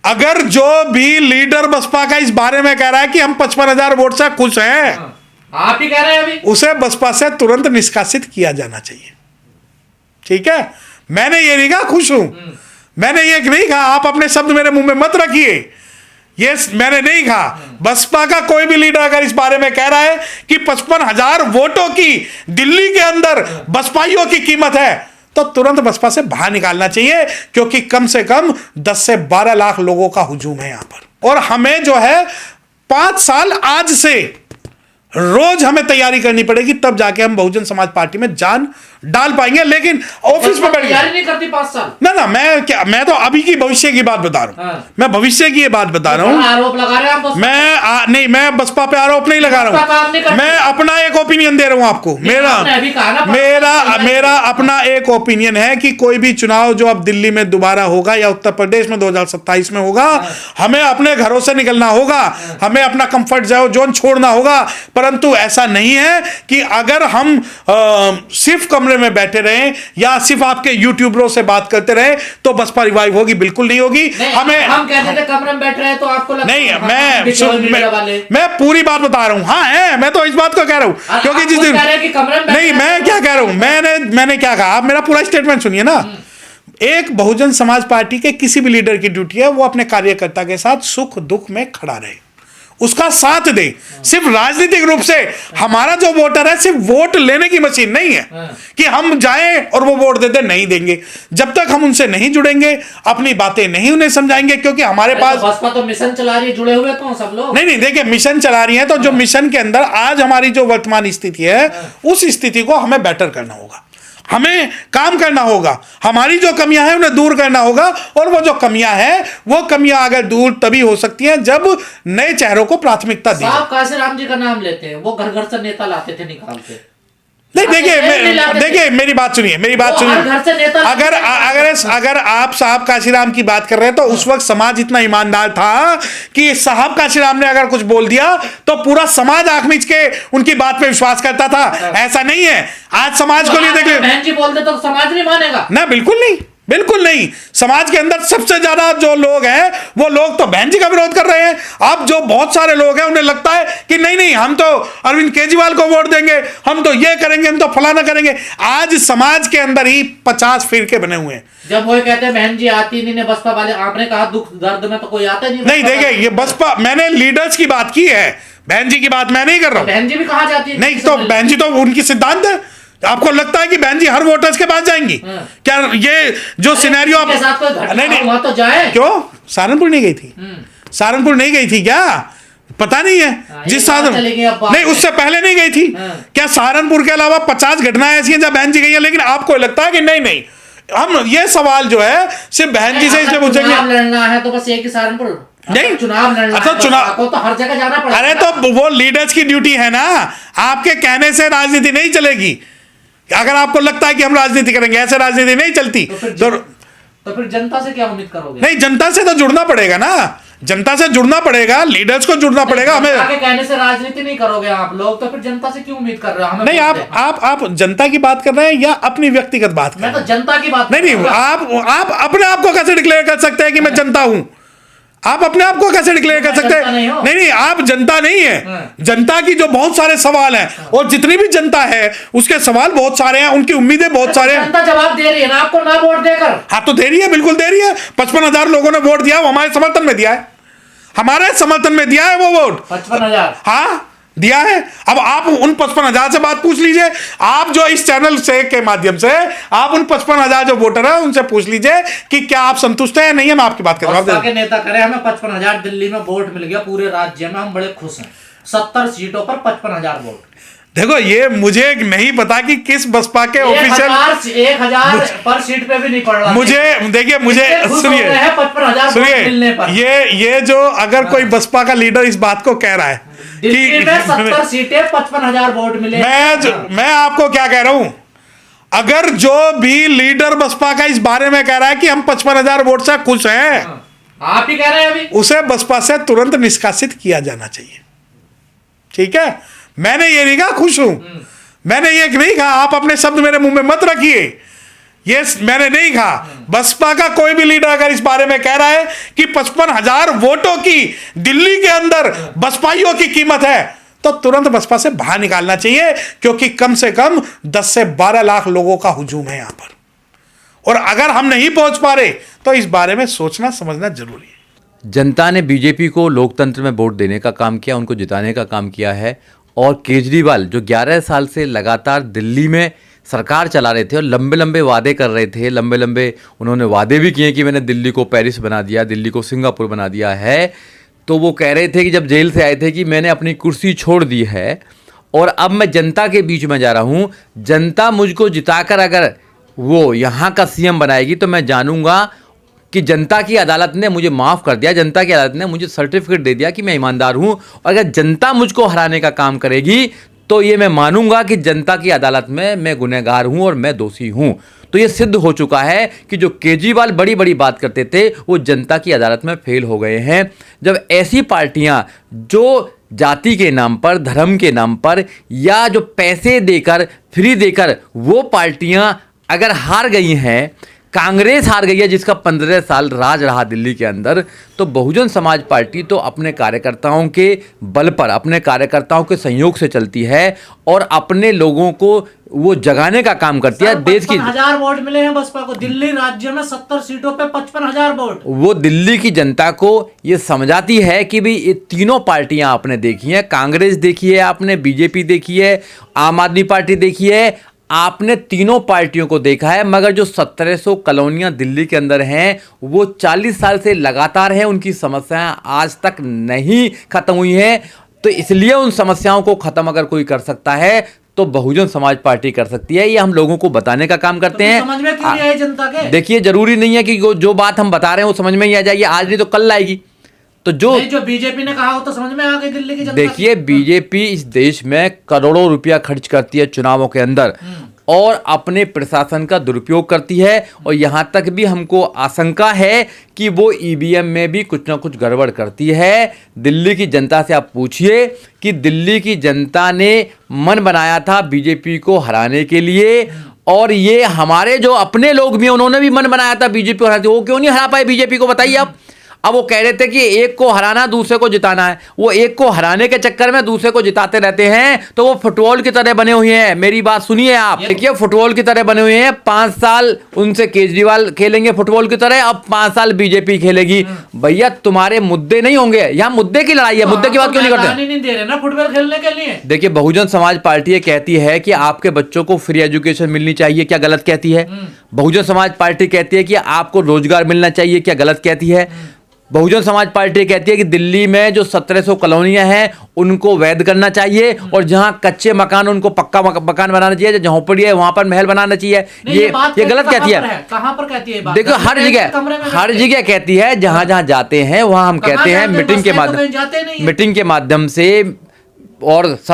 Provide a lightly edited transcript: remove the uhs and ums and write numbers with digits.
अगर जो भी लीडर बसपा का इस बारे में कह रहा है कि हम 55,000 वोट से खुश हैं, आप ही कह रहे हैं अभी, उसे बसपा से तुरंत निष्कासित किया जाना चाहिए। ठीक है, मैंने ये नहीं कहा खुश हूं, मैंने ये नहीं कहा, आप अपने शब्द मेरे मुंह में मत रखिए, ये मैंने नहीं कहा। बसपा का कोई भी लीडर अगर इस बारे में कह रहा है कि 55,000 वोटों की दिल्ली के अंदर बसपाइयों की कीमत है, तो तुरंत बसपा से बाहर निकालना चाहिए, क्योंकि कम से कम 10 से 12 लाख लोगों का हुजूम है यहां पर। और हमें जो है 5 साल आज से रोज हमें तैयारी करनी पड़ेगी, तब जाके हम बहुजन समाज पार्टी में जान डाल पाएंगे। लेकिन ऑफिस में बैठ तैयारी नहीं करती 5 साल? ना, मैं तो अभी की भविष्य की बात बता रहा हूं। मैं भविष्य की ये बात बता रहा हूं। आरोप लगा रहे हैं आप? मैं बसपा पे आरोप नहीं लगा रहा हूं, मैं अपना एक ओपिनियन दे रहा हूं आपको। मेरा अपना एक ओपिनियन है कि कोई भी चुनाव जो अब दिल्ली में दोबारा होगा या उत्तर प्रदेश में 2027 में होगा, हमें अपने घरों से निकलना होगा, हमें अपना कंफर्ट जोन छोड़ना होगा। परंतु ऐसा नहीं है कि अगर हम सिर्फ कमरे में बैठे रहे या सिर्फ आपके यूट्यूबरों से बात करते रहे तो बसपा रिवाइव होगी, बिल्कुल नहीं होगी। हम कहते थे कमरे में बैठ रहे तो आपको नहीं, मैं पूरी बात बता रहा हूं। हाँ है, मैं तो इस बात को कह रहा हूं, क्योंकि जिस दिन नहीं, मैं क्या कह रहा हूं, मैंने क्या कहा, आप मेरा पूरा स्टेटमेंट सुनिए ना। एक बहुजन समाज पार्टी के किसी भी लीडर की ड्यूटी है वो अपने कार्यकर्ता के साथ सुख दुख में खड़ा रहे, उसका साथ दे। सिर्फ राजनीतिक रूप से हमारा जो वोटर है सिर्फ वोट लेने की मशीन नहीं है कि हम जाएं और वो वोट दे दे, नहीं देंगे। जब तक हम उनसे नहीं जुड़ेंगे, अपनी बातें नहीं उन्हें समझाएंगे, क्योंकि हमारे पास बसपा तो मिशन चला रही है, जुड़े हुए तो सब लोग। नहीं, देखिए मिशन चला रही है, तो जो मिशन के अंदर आज हमारी जो वर्तमान स्थिति है उस स्थिति को हमें बेटर करना होगा, हमें काम करना होगा, हमारी जो कमियां हैं उन्हें दूर करना होगा। और वो जो कमियां हैं वो कमियां अगर दूर तभी हो सकती हैं जब नए चेहरों को प्राथमिकता दी। साहब काशीराम जी का नाम लेते हैं, वो घर घर से नेता लाते थे निकाल के। नहीं, देखिए मेरी बात सुनिए, अगर आप साहब काशीराम की बात कर रहे हैं तो उस वक्त समाज इतना ईमानदार था कि साहब काशीराम ने अगर कुछ बोल दिया तो पूरा समाज आंख मीच के उनकी बात पे विश्वास करता था। ऐसा नहीं है, आज समाज को लिए देखिए, बहन जी बोलते तो समाज नहीं मानेगा ना, बिल्कुल नहीं, बिल्कुल नहीं। समाज के अंदर सबसे ज्यादा जो लोग हैं वो लोग तो बहन जी का विरोध कर रहे हैं। अब जो बहुत सारे लोग हैं उन्हें लगता है कि नहीं, हम तो अरविंद केजरीवाल को वोट देंगे, हम तो ये करेंगे, हम तो फलाना करेंगे। आज समाज के अंदर ही 50 फिरके बने हुए हैं। जब वो कहते हैं बहन जी आती नहीं, बसपा वाले, आपने कहा दुख दर्द में तो कोई आता नहीं। देखिए ये बसपा, मैंने लीडर्स की बात की है, बहन जी की बात मैं नहीं कर रहा हूं। बहन जी भी कहा जाती है? नहीं, तो बहन जी तो उनकी सिद्धांत है। आपको लगता है कि बहन जी हर वोटर्स के पास जाएंगी क्या? ये जो सिनेरियो आप नहीं तो जाए। क्यों सहारनपुर नहीं गई थी? सहारनपुर नहीं गई थी क्या? पता नहीं है। जिस सहारनपुर नहीं, उससे पहले नहीं गई थी क्या? सहारनपुर के अलावा 50 घटनाएं ऐसी हैं जब बहन जी गई है, लेकिन आपको लगता है कि नहीं। हम ये सवाल जो है सिर्फ बहन जी से इसलिए पूछेंगे, लड़ना है तो बस एक ही सहारनपुर नहीं, चुनाव लड़ना अच्छा चुनाव तो हर जगह जाना पड़ेगा। अरे तो वो लीडर्स की ड्यूटी है ना, आपके कहने से राजनीति नहीं चलेगी। अगर आपको लगता है कि हम राजनीति करेंगे, ऐसे राजनीति नहीं चलती। तो फिर जनता से क्या उम्मीद करोगे? नहीं, जनता से तो जुड़ना पड़ेगा ना, जनता से जुड़ना पड़ेगा, लीडर्स को जुड़ना पड़ेगा। हमें आगे कहने से राजनीति नहीं करोगे आप लोग, तो फिर जनता से क्यों उम्मीद कर रहे हो? नहीं, आप जनता की बात कर रहे हैं या अपनी व्यक्तिगत बात कर रहे हैं? मैं तो जनता की बात नहीं, आप अपने आप को कैसे डिक्लेयर कर सकते हैं कि मैं जनता हूं? आप अपने आप को कैसे डिक्लेयर कर सकते हैं? नहीं, आप जनता नहीं है। जनता की जो बहुत सारे सवाल हैं, और जितनी भी जनता है उसके सवाल बहुत सारे हैं, उनकी उम्मीदें बहुत सारे हैं। जनता जवाब दे रही है ना आपको, ना वोट देकर। हाँ, तो दे रही है, बिल्कुल दे रही है। 55,000 लोगों ने वोट दिया, वो हमारे समर्थन में दिया है, हमारे समर्थन में दिया है वो वोट। 55,000 हाँ दिया है। अब आप उन 55,000 से बात पूछ लीजिए, आप जो इस चैनल से के माध्यम से आप उन 55,000 जो वोटर है उनसे पूछ लीजिए कि क्या आप संतुष्ट हैं, नहीं है। मैं आपकी बात कर रहा हूं। नेता करे हमें 55,000 दिल्ली में वोट मिल गया, पूरे राज्य में हम बड़े खुश हैं। 70 सीटों पर 55,000 वोट। देखो, ये मुझे नहीं पता कि किस बसपा के ऑफिशियल 1,000 पर सीट पे भी नहीं पड़ रहा। सुनिए, ये जो अगर कोई बसपा का लीडर इस बात को कह रहा है दिल्ली में 70 सीटें 55,000 वोट मिले, मैं आपको क्या कह रहा हूं, अगर जो भी लीडर बसपा का इस बारे में कह रहा है कि हम 55,000 वोट से खुश हैं, आप ही कह रहे हैं अभी, उसे बसपा से तुरंत निष्कासित किया जाना चाहिए। ठीक है, मैंने ये नहीं कहा खुश हूं, मैंने ये नहीं कहा, आप अपने शब्द मेरे मुंह में मत रखिए, ये मैंने नहीं कहा। बसपा का कोई भी लीडर अगर इस बारे में कह रहा है कि 55,000 वोटों की दिल्ली के अंदर बसपाइयों की कीमत है, तो तुरंत बसपा से बाहर निकालना चाहिए, क्योंकि कम से कम 10 से 12 लाख लोगों का हुजूम है यहां पर। और अगर हम नहीं पहुंच पा रहे तो इस बारे में सोचना समझना जरूरी है। जनता ने बीजेपी को लोकतंत्र में वोट देने का काम किया, उनको जिताने का काम किया है। और केजरीवाल जो 11 साल से लगातार दिल्ली में सरकार चला रहे थे और लंबे लंबे वादे कर रहे थे, लंबे लंबे उन्होंने वादे भी किए कि मैंने दिल्ली को पेरिस बना दिया, दिल्ली को सिंगापुर बना दिया है। तो वो कह रहे थे कि जब जेल से आए थे कि मैंने अपनी कुर्सी छोड़ दी है और अब मैं जनता के बीच में जा रहा हूँ। जनता मुझको जिताकर अगर वो यहाँ का सीएम बनाएगी तो मैं जानूंगा कि जनता की अदालत ने मुझे माफ़ कर दिया, जनता की अदालत ने मुझे सर्टिफिकेट दे दिया कि मैं ईमानदार हूँ। और अगर जनता मुझको हराने का काम करेगी तो ये मैं मानूंगा कि जनता की अदालत में मैं गुनहगार हूँ और मैं दोषी हूँ। तो ये सिद्ध हो चुका है कि जो केजरीवाल बड़ी बड़ी बात करते थे वो जनता की अदालत में फेल हो गए हैं। जब ऐसी पार्टियां जो जाति के नाम पर, धर्म के नाम पर या जो पैसे देकर, फ्री देकर वो पार्टियां अगर हार गई हैं, कांग्रेस हार गई है जिसका 15 साल राज रहा दिल्ली के अंदर, तो बहुजन समाज पार्टी तो अपने कार्यकर्ताओं के बल पर, अपने कार्यकर्ताओं के सहयोग से चलती है और अपने लोगों को वो जगाने का काम करती है। देश की 55,000 वोट मिले हैं बसपा को दिल्ली राज्य में, 70 सीटों पे 55,000 वोट। वो दिल्ली की जनता को ये समझाती है कि भाई ये तीनों पार्टियां आपने देखी हैं, कांग्रेस देखी है आपने, बीजेपी देखी है, आम आदमी पार्टी देखी है, आपने तीनों पार्टियों को देखा है। मगर जो 1700 कॉलोनियां दिल्ली के अंदर हैं वो 40 साल से लगातार हैं, उनकी समस्याएं आज तक नहीं खत्म हुई हैं। तो इसलिए उन समस्याओं को खत्म अगर कोई कर सकता है तो बहुजन समाज पार्टी कर सकती है। ये हम लोगों को बताने का काम करते हैं। समझ में क्यों नहीं आई जनता के? देखिए, जरूरी नहीं है कि जो बात हम बता रहे हैं वो समझ में ही आ जाएगी, आज नहीं तो कल आएगी। तो जो बीजेपी ने कहा हो तो समझ में आ गई दिल्ली की जनता। देखिए, बीजेपी इस देश में करोड़ों रुपया खर्च करती है चुनावों के अंदर और अपने प्रशासन का दुरुपयोग करती है। और यहां तक भी हमको आशंका है कि वो ईवीएम में भी कुछ ना कुछ गड़बड़ करती है। दिल्ली की जनता से आप पूछिए कि दिल्ली की जनता ने मन बनाया था बीजेपी को हराने के लिए, और ये हमारे जो अपने लोग भी हैं उन्होंने भी मन बनाया था बीजेपी को हराने। वो क्यों नहीं हरा पाए बीजेपी को, बताइए आप। अब वो कह रहे थे कि एक को हराना दूसरे को जिताना है, वो एक को हराने के चक्कर में दूसरे को जिताते रहते हैं। तो वो फुटबॉल की तरह बने हुए हैं। मेरी बात सुनिए आप, देखिए फुटबॉल की तरह बने हुए हैं। 5 साल उनसे केजरीवाल खेलेंगे फुटबॉल की तरह, अब 5 साल बीजेपी खेलेगी। भैया तुम्हारे मुद्दे नहीं होंगे, यहाँ मुद्दे की लड़ाई है, मुद्दे की बात क्यों नहीं करते? नहीं दे रहे ना फुटबॉल खेलने के लिए। देखिए, बहुजन समाज पार्टी ये कहती है कि आपके बच्चों को फ्री एजुकेशन मिलनी चाहिए, क्या गलत कहती है? बहुजन समाज पार्टी कहती है कि आपको रोजगार मिलना चाहिए, क्या गलत कहती है? बहुजन समाज पार्टी कहती है कि दिल्ली में जो 1700 कॉलोनियां हैं उनको वैध करना चाहिए और जहां कच्चे मकान उनको पक्का मकान बनाना चाहिए, जहां झोपड़ी है वहां पर महल बनाना चाहिए। ये गलत कहती है। कहां पर कहती है बात? देखो, हर जगह कहती है। जहां जहां जाते हैं वहां हम कहते हैं मीटिंग के माध्यम से और